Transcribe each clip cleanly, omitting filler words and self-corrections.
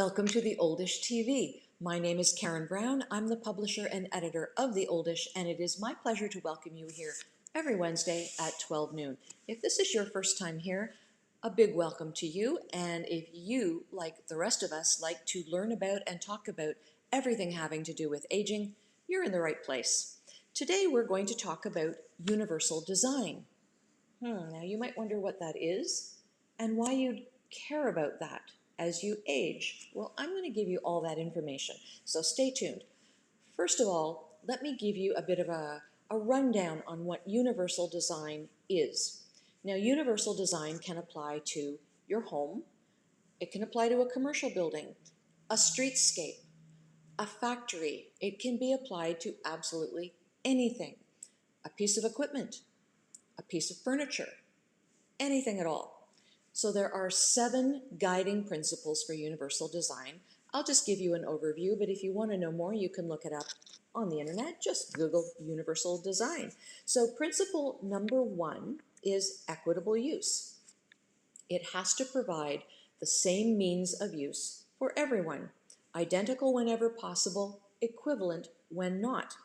Welcome to the Oldish TV. My name is Karen Brown. I'm the publisher and editor of the Oldish, and it is my pleasure to welcome you here every Wednesday at 12 noon. If this is your first time here, a big welcome to you. And if you, like the rest of us, like to learn about and talk about everything having to do with aging, you're in the right place. Today we're going to talk about universal design. Now you might wonder what that is and why you'd care about that as you age. Well, I'm going to give you all that information, so stay tuned. First of all, let me give you a bit of a rundown on what universal design is. Now, universal design can apply to your home, it can apply to a commercial building, a streetscape, a factory. It can be applied to absolutely anything, a piece of equipment, a piece of furniture, anything at all. So there are 7 guiding principles for universal design. I'll just give you an overview, but if you want to know more, you can look it up on the internet. Just Google universal design. So principle number 1 is equitable use. It has to provide the same means of use for everyone, identical whenever possible, equivalent when not.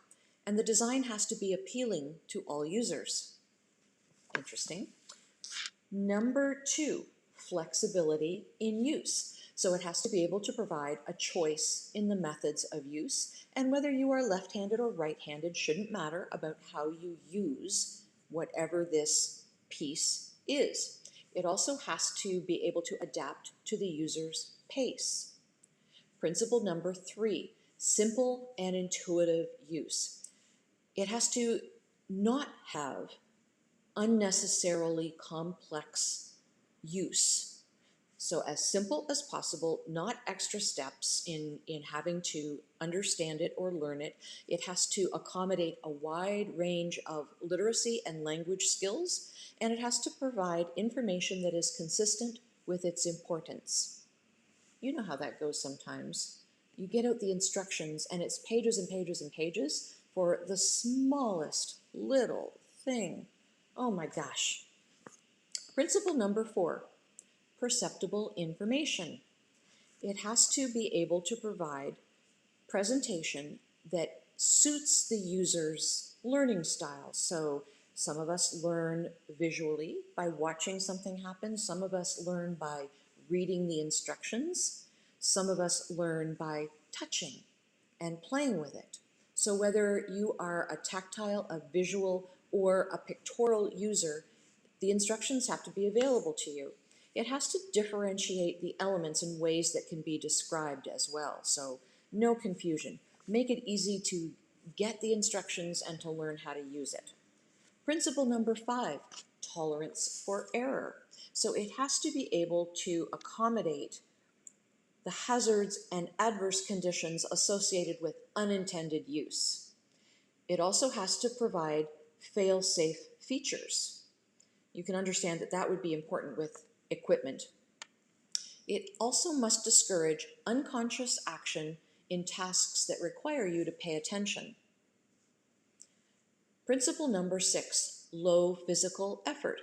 And the design has to be appealing to all users. Interesting. Number 2, flexibility in use. So it has to be able to provide a choice in the methods of use, and whether you are left-handed or right-handed shouldn't matter about how you use whatever this piece is. It also has to be able to adapt to the user's pace. Principle number 3, simple and intuitive use. It has to not have unnecessarily complex use. So as simple as possible, not extra steps in having to understand it or learn it. It has to accommodate a wide range of literacy and language skills, and it has to provide information that is consistent with its importance. You know how that goes sometimes. You get out the instructions and it's pages and pages and pages for the smallest little thing. Oh my gosh. Principle number 4, perceptible information. It has to be able to provide presentation that suits the user's learning style. So some of us learn visually by watching something happen. Some of us learn by reading the instructions. Some of us learn by touching and playing with it. So whether you are a tactile, a visual, or a pictorial user, the instructions have to be available to you. It has to differentiate the elements in ways that can be described as well, so no confusion. Make it easy to get the instructions and to learn how to use it. Principle number 5, tolerance for error. So it has to be able to accommodate the hazards and adverse conditions associated with unintended use. It also has to provide fail-safe features. You can understand that that would be important with equipment. It also must discourage unconscious action in tasks that require you to pay attention. Principle number 6, low physical effort.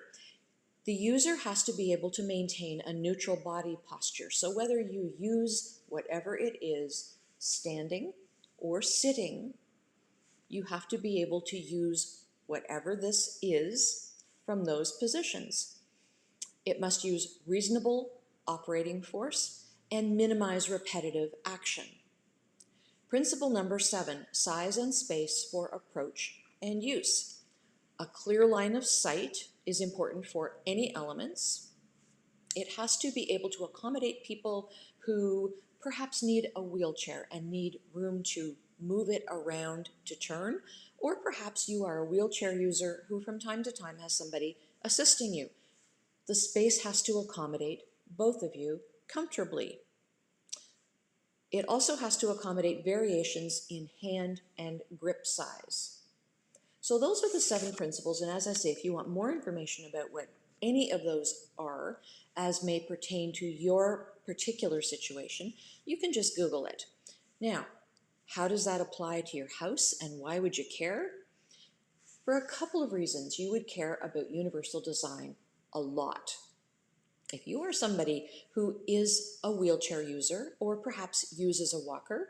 The user has to be able to maintain a neutral body posture. So whether you use whatever it is, standing or sitting, you have to be able to use whatever this is from those positions. It must use reasonable operating force and minimize repetitive action. Principle number 7, size and space for approach and use. A clear line of sight is important for any elements. It has to be able to accommodate people who perhaps need a wheelchair and need room to move it around to turn, or perhaps you are a wheelchair user who from time to time has somebody assisting you. The space has to accommodate both of you comfortably. It also has to accommodate variations in hand and grip size. So those are the 7 principles, and as I say, if you want more information about what any of those are, as may pertain to your particular situation, you can just Google it. Now, how does that apply to your house, and why would you care? For a couple of reasons, you would care about universal design a lot. If you are somebody who is a wheelchair user or perhaps uses a walker,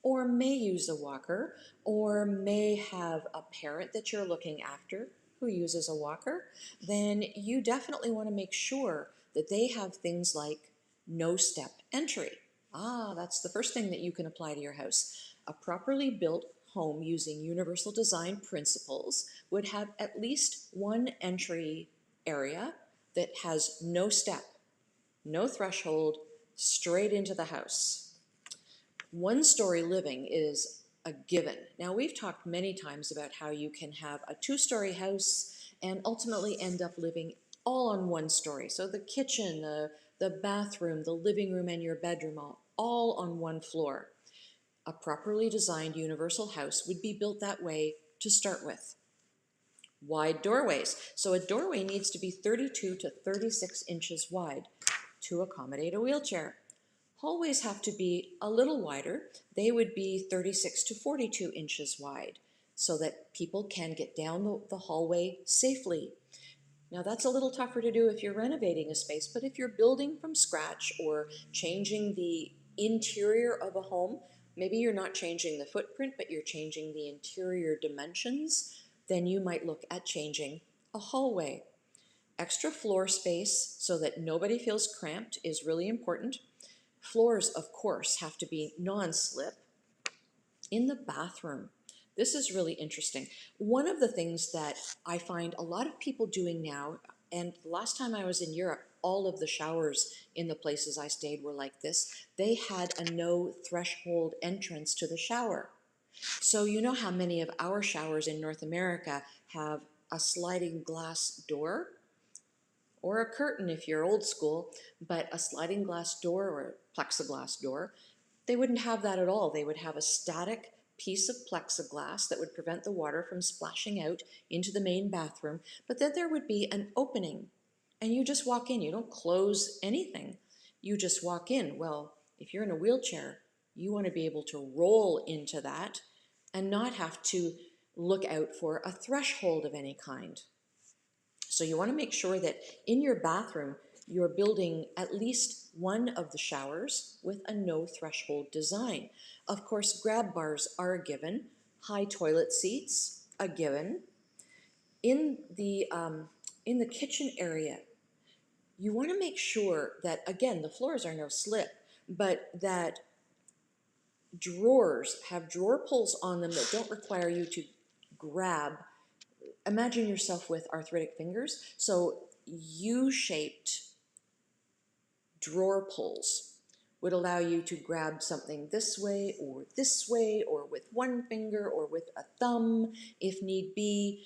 or may use a walker, or may have a parent that you're looking after who uses a walker, then you definitely want to make sure that they have things like no step entry. That's the first thing that you can apply to your house. A properly built home using universal design principles would have at least one entry area that has no step, no threshold, straight into the house. One-story living is a given. Now, we've talked many times about how you can have a two-story house and ultimately end up living all on one story. So the kitchen, the bathroom, the living room, and your bedroom all on one floor. A properly designed universal house would be built that way to start with. Wide doorways. So a doorway needs to be 32 to 36 inches wide to accommodate a wheelchair. Hallways have to be a little wider. They would be 36 to 42 inches wide so that people can get down the hallway safely. Now that's a little tougher to do if you're renovating a space, but if you're building from scratch or changing the interior of a home, maybe you're not changing the footprint, but you're changing the interior dimensions, then you might look at changing a hallway. Extra floor space so that nobody feels cramped is really important. Floors, of course, have to be non-slip. In the bathroom, this is really interesting. One of the things that I find a lot of people doing now, and the last time I was in Europe, all of the showers in the places I stayed were like this. They had a no threshold entrance to the shower. So you know how many of our showers in North America have a sliding glass door? Or a curtain if you're old school, but a sliding glass door or a plexiglass door, they wouldn't have that at all. They would have a static piece of plexiglass that would prevent the water from splashing out into the main bathroom, but then there would be an opening, and you just walk in. You don't close anything. You just walk in. Well, if you're in a wheelchair, you want to be able to roll into that and not have to look out for a threshold of any kind. So you want to make sure that in your bathroom, you're building at least one of the showers with a no threshold design. Of course, grab bars are a given. High toilet seats, a given. In the kitchen area, you want to make sure that, again, the floors are no slip, but that drawers have drawer pulls on them that don't require you to grab. Imagine yourself with arthritic fingers. So U-shaped drawer pulls would allow you to grab something this way or with one finger or with a thumb if need be,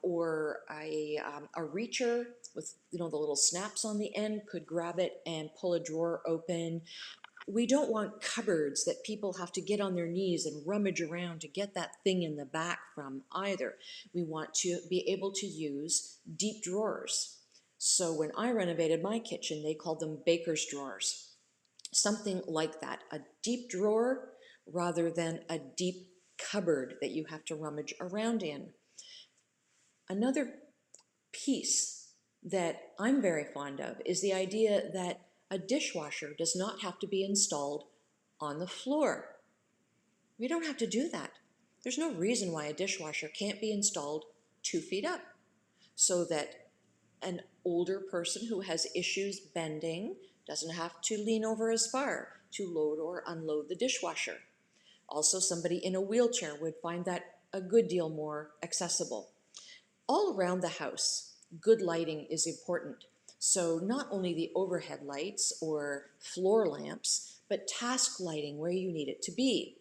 or a reacher with the little snaps on the end could grab it and pull a drawer open. We don't want cupboards that people have to get on their knees and rummage around to get that thing in the back from either. We want to be able to use deep drawers. So when I renovated my kitchen, they called them baker's drawers. Something like that, a deep drawer rather than a deep cupboard that you have to rummage around in. Another piece that I'm very fond of is the idea that a dishwasher does not have to be installed on the floor. We don't have to do that. There's no reason why a dishwasher can't be installed 2 feet up so that an older person who has issues bending doesn't have to lean over as far to load or unload the dishwasher. Also, somebody in a wheelchair would find that a good deal more accessible. All around the house, good lighting is important. So not only the overhead lights or floor lamps, but task lighting where you need it to be.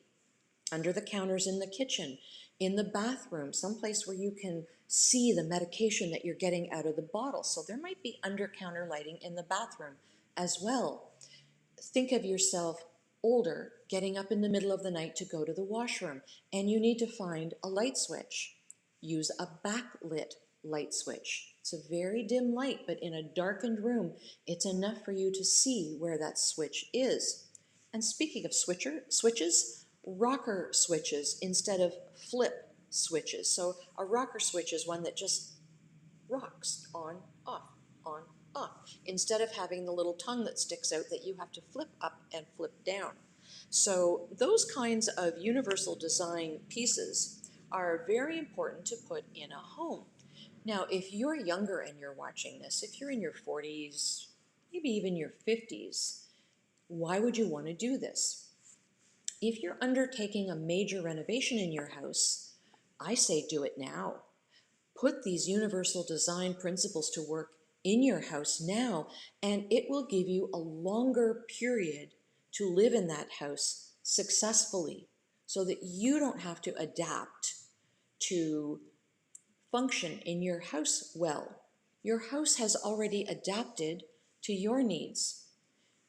Under the counters in the kitchen, in the bathroom, someplace where you can see the medication that you're getting out of the bottle. So there might be under-counter lighting in the bathroom as well. Think of yourself older, getting up in the middle of the night to go to the washroom, and you need to find a light switch. Use a backlit light switch. It's a very dim light, but in a darkened room, it's enough for you to see where that switch is. And speaking of switches, rocker switches instead of flip switches. So a rocker switch is one that just rocks on, off, off, instead of having the little tongue that sticks out that you have to flip up and flip down. So those kinds of universal design pieces are very important to put in a home. Now, if you're younger and you're watching this, if you're in your 40s, maybe even your 50s, why would you want to do this? If you're undertaking a major renovation in your house, I say do it now. Put these universal design principles to work in your house now, and it will give you a longer period to live in that house successfully so that you don't have to adapt to function in your house well. Your house has already adapted to your needs.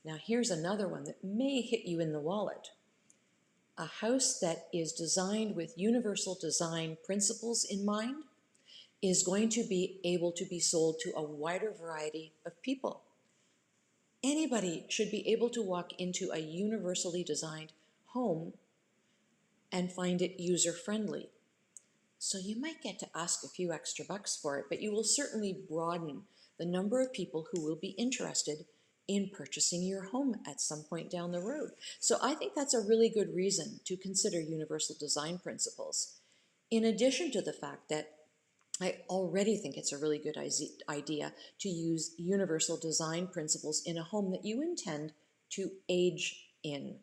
Now, here's another one that may hit you in the wallet. A house that is designed with universal design principles in mind is going to be able to be sold to a wider variety of people. Anybody should be able to walk into a universally designed home and find it user-friendly. So you might get to ask a few extra bucks for it, but you will certainly broaden the number of people who will be interested in purchasing your home at some point down the road. So I think that's a really good reason to consider universal design principles. In addition to the fact that I already think it's a really good idea to use universal design principles in a home that you intend to age in.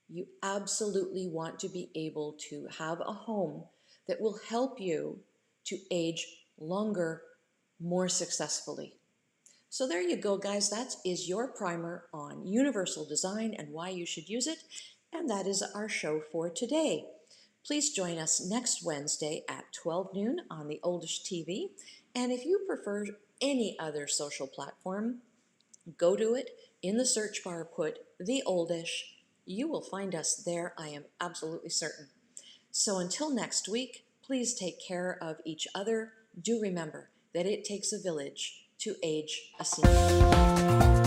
You absolutely want to be able to have a home that will help you to age longer, more successfully. So there you go, guys. That is your primer on universal design and why you should use it. And that is our show for today. Please join us next Wednesday at 12 noon on the Oldish TV. And if you prefer any other social platform, go to it. In the search bar, put The Oldish. You will find us there, I am absolutely certain. So until next week, please take care of each other. Do remember that it takes a village to age a senior.